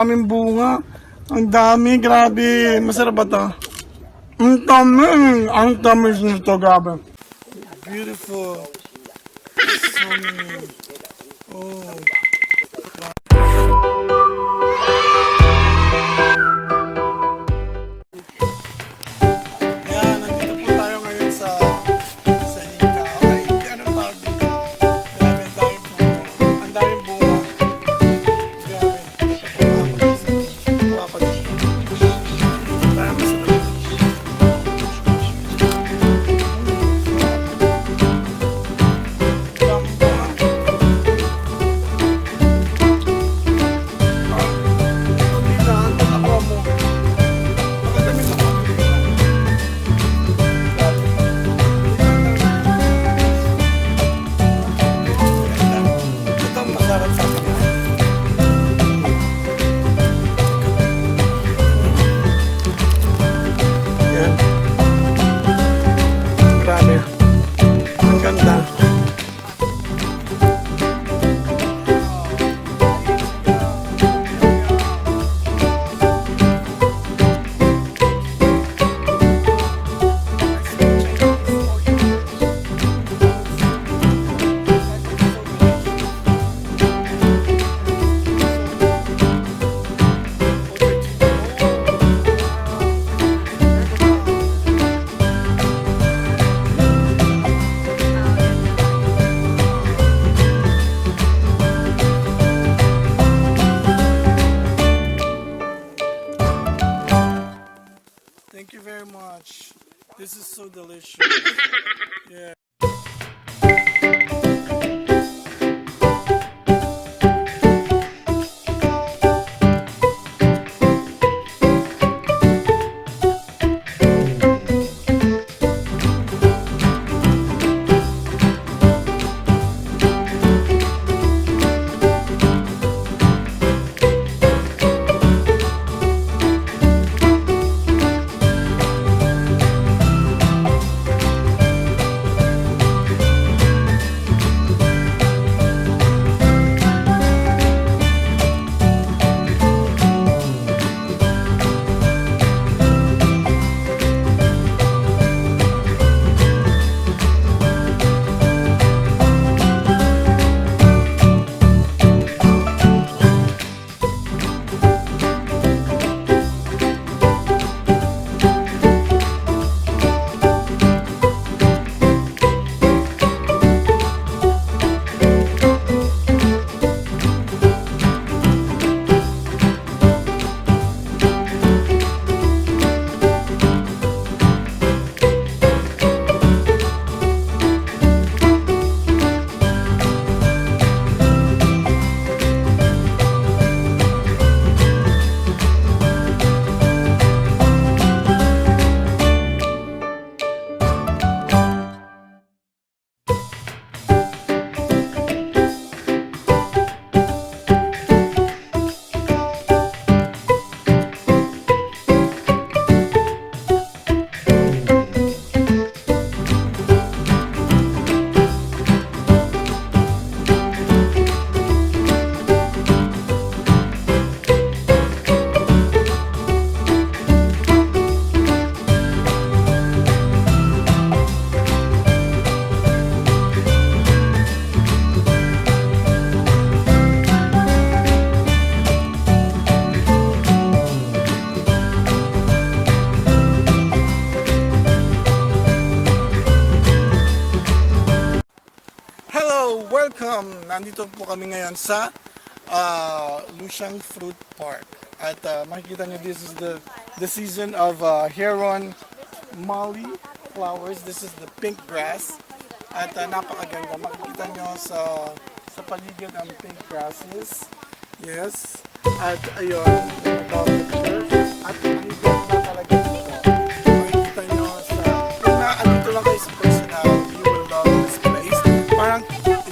Daming bunga. Ang dami, grabe. Masarap ba to? Ang tamis. Ang tamis nito, grabe. Beautiful. So many. Oh. Yan, nandito po tayo ngayon sa Hika. Okay, anong tawag dito? Grabe, ang daming bunga. Ang daming bunga. Grabe. Wala pa dito. Tayo masarap. Thank you very much. This is so delicious. Yeah. Welcome! Nandito po kami ngayon sa Luxiang Fruit Park. At makikita nyo, this is the season of heron molly flowers. This is the pink grass. At napakaganda. Makikita nyo sa paligid ang pink grasses. Yes. At ayun, picture. At ang ganda talaga dito. Makikita nyo kung naandito lang kayo sa personal, you will love this place. Parang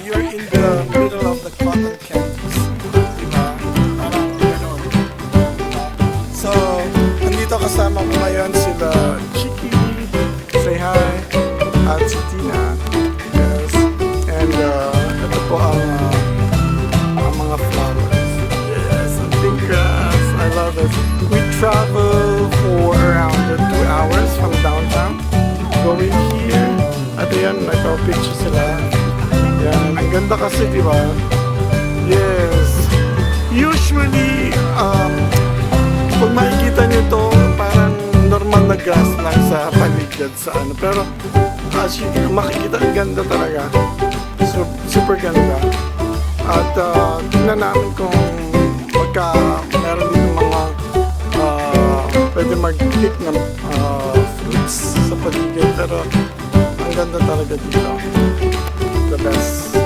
you're in the middle of the cotton candies. Diba? Parang gano'n. So, nandito kasama ko ngayon sila Chiki, say hi, at si Tina. Yes. And ito po ang mga flowers. Yes, ang pink grass. love it. We travel for around 2 hours from downtown. Going here. At ayan, nagpa-picture sila. Yan, ang ganda kasi, di ba? Yes. Usually, pag makikita nyo to, parang normal na grass lang sa paligid sa ano. Pero, as you makikita, ang ganda talaga. Super ganda. At tingnan namin kung pagka meron din mga pwede mag-pick ng fruits sa paligid. Pero, ang ganda talaga dito. The best.